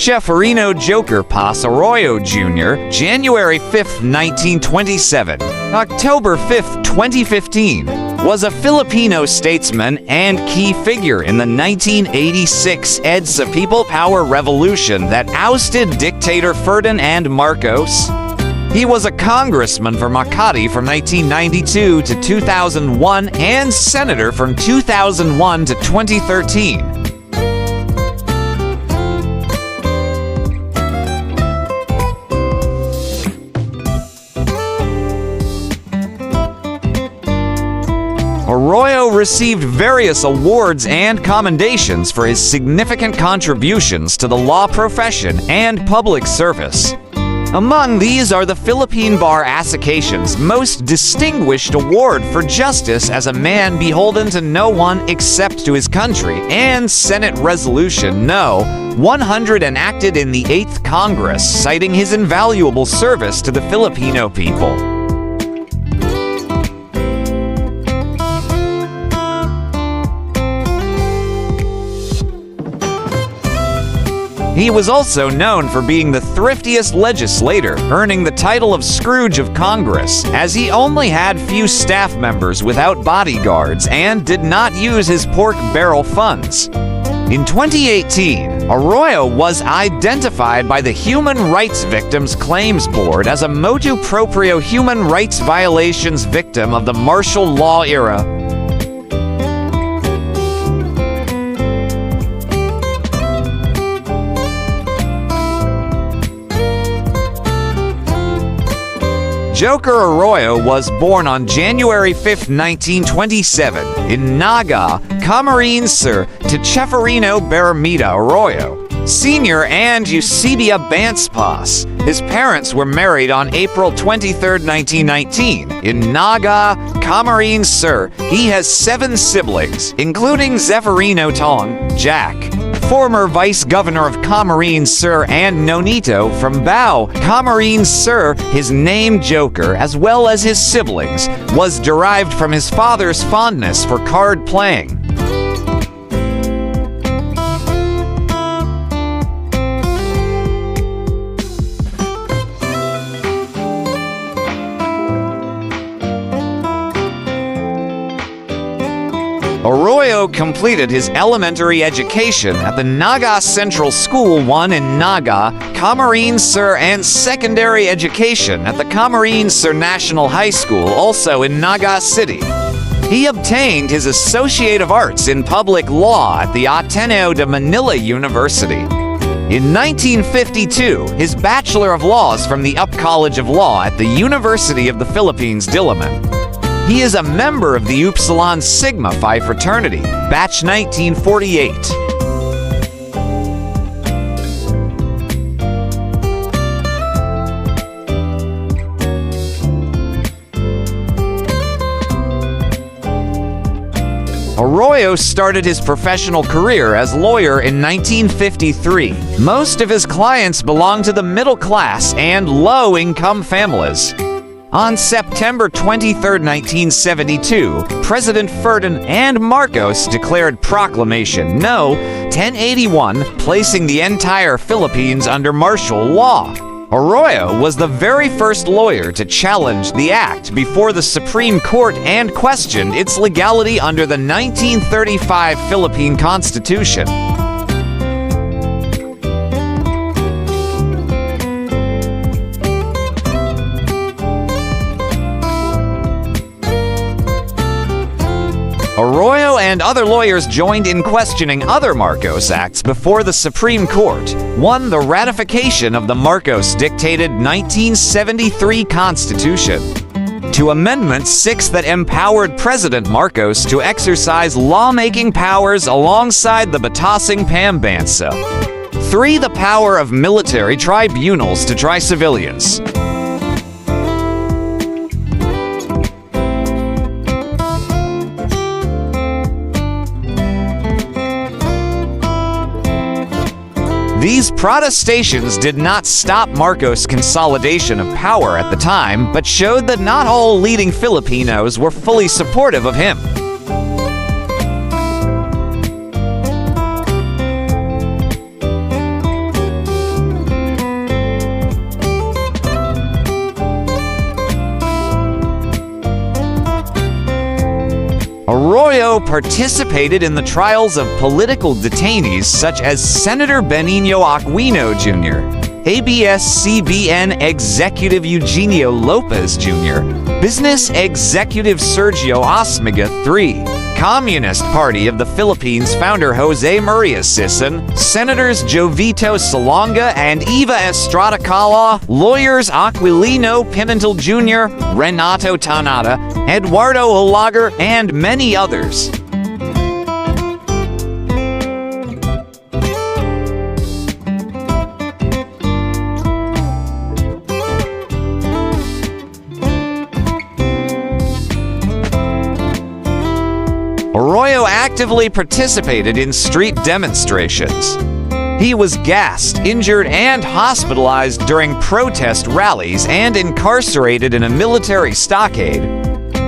Ceferino Joker Paz Arroyo Jr., January 5, 1927, October 5, 2015, was a Filipino statesman and key figure in the 1986 EDSA People Power Revolution that ousted dictator Ferdinand Marcos. He was a congressman for Makati from 1992 to 2001 and senator from 2001 to 2013. Arroyo received various awards and commendations for his significant contributions to the law profession and public service. Among these are the Philippine Bar Association's most distinguished award for justice as a man beholden to no one except to his country, and Senate Resolution No. 100 enacted in the 8th Congress, citing his invaluable service to the Filipino people. He was also known for being the thriftiest legislator, earning the title of Scrooge of Congress, as he only had few staff members without bodyguards and did not use his pork barrel funds. In 2018, Arroyo was identified by the Human Rights Victims Claims Board as a motu proprio human rights violations victim of the martial law era. Joker Arroyo was born on January 5, 1927, in Naga, Camarines Sur, to Ceferino Bermida Arroyo, Sr. and Eusebia Banspaz. His parents were married on April 23, 1919, in Naga, Camarines Sur. He has 7 siblings, including Zeferino Tong, Jack, former Vice Governor of Camarines Sur, and Nonito from Bao, Camarines Sur. His name Joker, as well as his siblings, was derived from his father's fondness for card playing. Arroyo completed his elementary education at the Naga Central School 1 in Naga, Camarines Sur, and secondary education at the Camarines Sur National High School, also in Naga City. He obtained his Associate of Arts in Public Law at the Ateneo de Manila University. In 1952, his Bachelor of Laws from the UP College of Law at the University of the Philippines, Diliman. He is a member of the Upsilon Sigma Phi fraternity, batch 1948. Arroyo started his professional career as lawyer in 1953. Most of his clients belonged to the middle class and low-income families. On September 23, 1972, President Ferdinand Marcos declared Proclamation No. 1081, placing the entire Philippines under martial law. Arroyo was the very first lawyer to challenge the act before the Supreme Court and questioned its legality under the 1935 Philippine Constitution. Arroyo and other lawyers joined in questioning other Marcos acts before the Supreme Court, won the ratification of the Marcos-dictated 1973 Constitution. To Amendment 6 that empowered President Marcos to exercise lawmaking powers alongside the Batasang Pambansa. 3. The power of military tribunals to try civilians. These protestations did not stop Marcos' consolidation of power at the time, but showed that not all leading Filipinos were fully supportive of him. Arroyo participated in the trials of political detainees such as Senator Benigno Aquino Jr., ABS-CBN Executive Eugenio Lopez Jr., Business Executive Sergio Osmiga III, Communist Party of the Philippines founder Jose Maria Sison, Senators Jovito Salonga and Eva Estrada Cala, lawyers Aquilino Pimentel Jr., Renato Tanada, Eduardo Olagar, and many others. Arroyo actively participated in street demonstrations. He was gassed, injured, and hospitalized during protest rallies and incarcerated in a military stockade.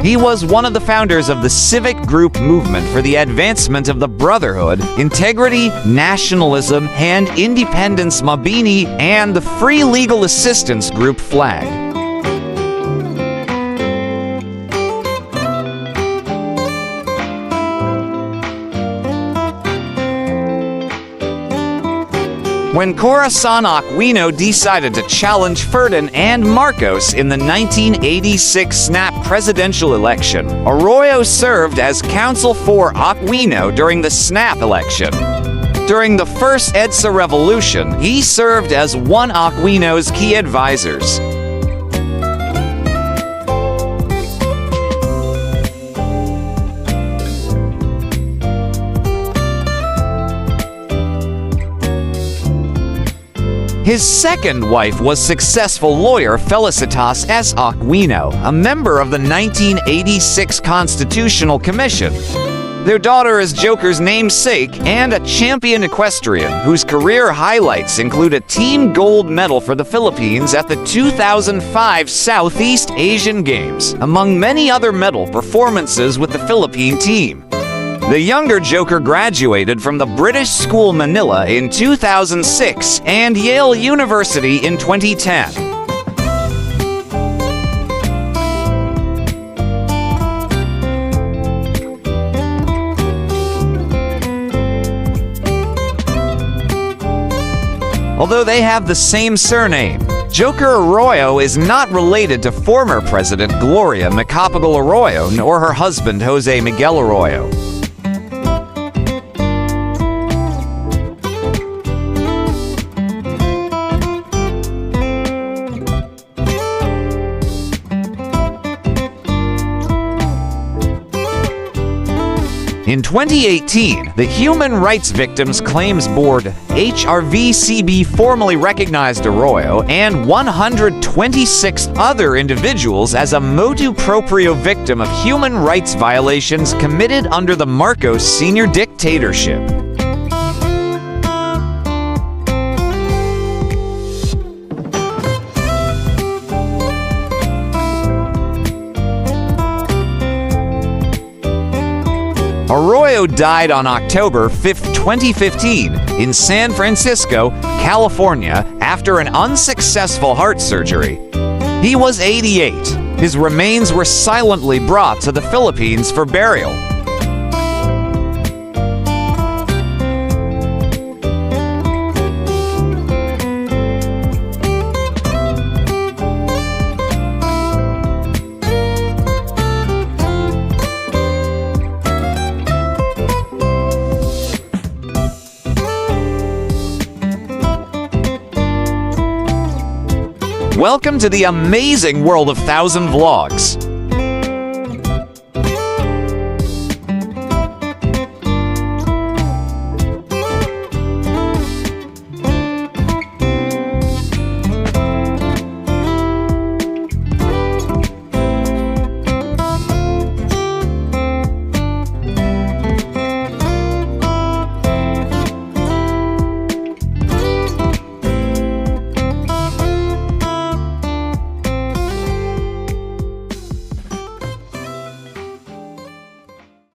He was one of the founders of the civic group movement for the advancement of the brotherhood, integrity, nationalism, and independence Mabini, and the Free Legal Assistance Group FLAG. When Corazon Aquino decided to challenge Ferdinand and Marcos in the 1986 snap presidential election, Arroyo served as counsel for Aquino during the snap election. During the first EDSA revolution, he served as one Aquino's key advisors. His second wife was successful lawyer Felicitas S. Aquino, a member of the 1986 Constitutional Commission. Their daughter is Joker's namesake and a champion equestrian whose career highlights include a team gold medal for the Philippines at the 2005 Southeast Asian Games, among many other medal performances with the Philippine team. The younger Joker graduated from the British School Manila in 2006 and Yale University in 2010. Although they have the same surname, Joker Arroyo is not related to former President Gloria Macapagal Arroyo nor her husband Jose Miguel Arroyo. In 2018, the Human Rights Victims Claims Board, HRVCB, formally recognized Arroyo and 126 other individuals as a motu proprio victim of human rights violations committed under the Marcos Sr. dictatorship. Arroyo died on October 5, 2015, in San Francisco, California, after an unsuccessful heart surgery. He was 88. His remains were silently brought to the Philippines for burial. Welcome to the amazing world of 1000 Vlogs.